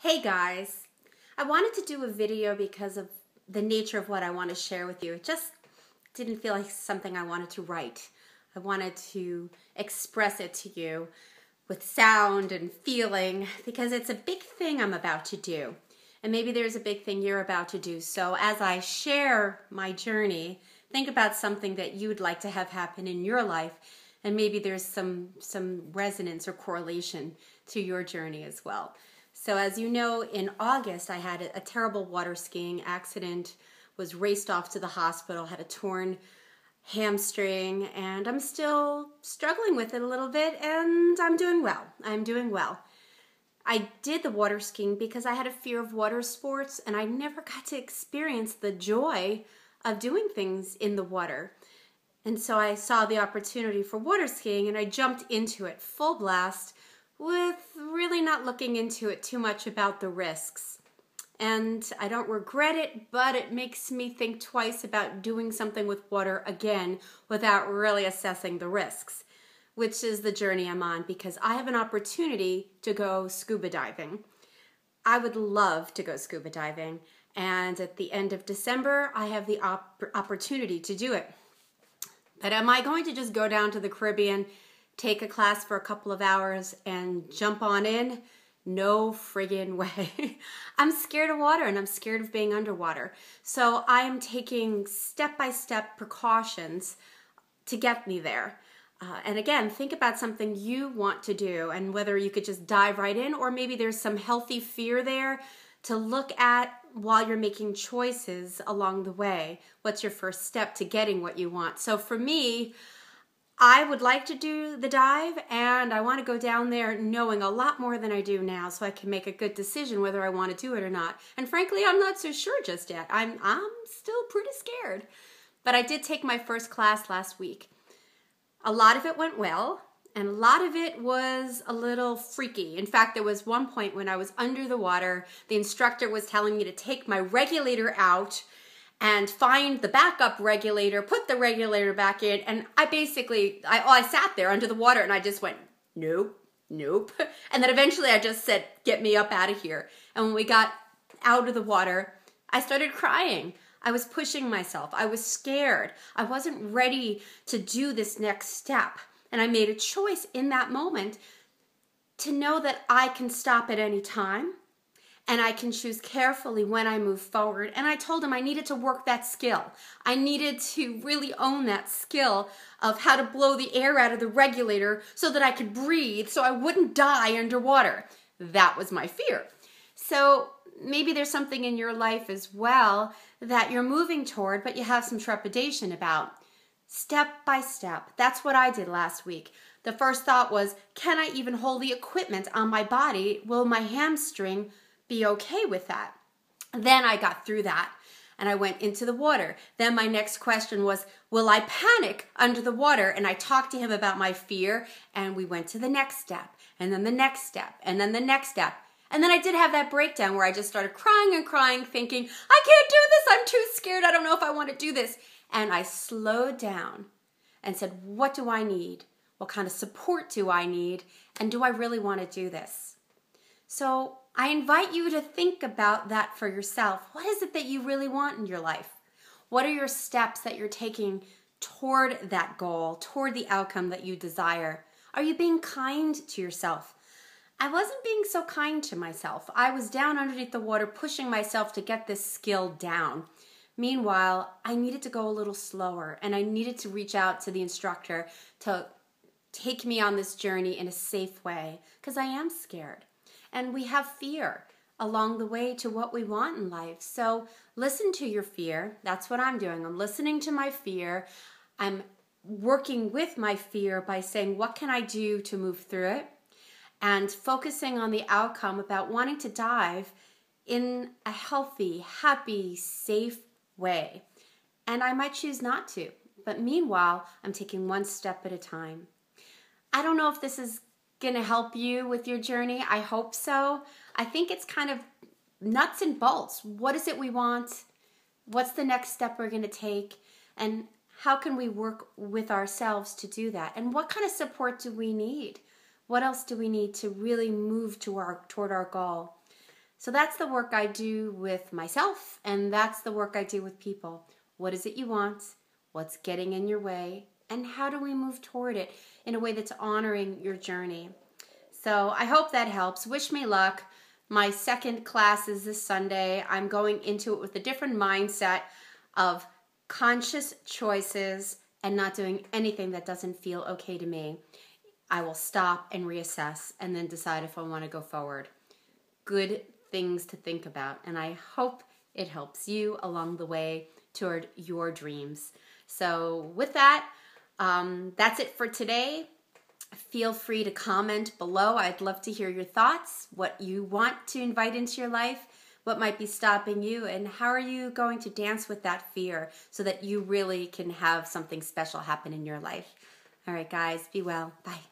Hey guys, I wanted to do a video because of the nature of what I want to share with you. It just didn't feel like something I wanted to write. I wanted to express it to you with sound and feeling because it's a big thing I'm about to do. And maybe there's a big thing you're about to do. So as I share my journey, think about something that you'd like to have happen in your life, and maybe there's some resonance or correlation to your journey as well. So as you know, in August, I had a terrible water skiing accident, was raced off to the hospital, had a torn hamstring, and I'm still struggling with it a little bit, and I'm doing well. I'm doing well. I did the water skiing because I had a fear of water sports, and I never got to experience the joy of doing things in the water. And so I saw the opportunity for water skiing, and I jumped into it full blast, with really not looking into it too much about the risks. And I don't regret it, but it makes me think twice about doing something with water again without really assessing the risks, which is the journey I'm on because I have an opportunity to go scuba diving. I would love to go scuba diving, and at the end of December, I have the opportunity to do it. But am I going to just go down to the Caribbean, take a class for a couple of hours, and jump on in? No friggin' way. I'm scared of water, and I'm scared of being underwater. So I am taking step-by-step precautions to get me there. And again, think about something you want to do and whether you could just dive right in, or maybe there's some healthy fear there to look at while you're making choices along the way. What's your first step to getting what you want? So for me, I would like to do the dive, and I want to go down there knowing a lot more than I do now so I can make a good decision whether I want to do it or not. And frankly, I'm not so sure just yet. I'm still pretty scared. But I did take my first class last week. A lot of it went well, and a lot of it was a little freaky. In fact, there was one point when I was under the water, the instructor was telling me to take my regulator out and find the backup regulator, put the regulator back in, and I sat there under the water and I just went, nope, nope. And then eventually I just said, get me up out of here. And when we got out of the water, I started crying. I was pushing myself. I was scared. I wasn't ready to do this next step. And I made a choice in that moment to know that I can stop at any time, and I can choose carefully when I move forward. And I told him I needed to work that skill. I needed to really own that skill of how to blow the air out of the regulator so that I could breathe so I wouldn't die underwater. That was my fear. So maybe there's something in your life as well that you're moving toward, but you have some trepidation about. Step by step. That's what I did last week. The first thought was, can I even hold the equipment on my body? Will my hamstring be okay with that? Then I got through that and I went into the water. Then my next question was, will I panic under the water? And I talked to him about my fear, and we went to the next step, and then the next step, and then the next step. And then I did have that breakdown where I just started crying and crying, thinking, I can't do this. I'm too scared. I don't know if I want to do this. And I slowed down and said, what do I need? What kind of support do I need? And do I really want to do this? So I invite you to think about that for yourself. What is it that you really want in your life? What are your steps that you're taking toward that goal, toward the outcome that you desire? Are you being kind to yourself? I wasn't being so kind to myself. I was down underneath the water, pushing myself to get this skill down. Meanwhile, I needed to go a little slower, and I needed to reach out to the instructor to take me on this journey in a safe way, because I am scared. And we have fear along the way to what we want in life. So listen to your fear. That's what I'm doing. I'm listening to my fear. I'm working with my fear by saying, what can I do to move through it? And focusing on the outcome about wanting to dive in a healthy, happy, safe way. And I might choose not to. But meanwhile, I'm taking one step at a time. I don't know if this is going to help you with your journey. I hope so. I think it's kind of nuts and bolts. What is it we want? What's the next step we're going to take? And how can we work with ourselves to do that? And what kind of support do we need? What else do we need to really move toward our goal? So that's the work I do with myself, and that's the work I do with people. What is it you want? What's getting in your way? And how do we move toward it in a way that's honoring your journey? So I hope that helps. Wish me luck. My second class is this Sunday. I'm going into it with a different mindset of conscious choices and not doing anything that doesn't feel okay to me. I will stop and reassess and then decide if I want to go forward. Good things to think about, and I hope it helps you along the way toward your dreams. So with that, that's it for today. Feel free to comment below. I'd love to hear your thoughts, what you want to invite into your life, what might be stopping you, and how are you going to dance with that fear so that you really can have something special happen in your life. All right, guys, be well. Bye.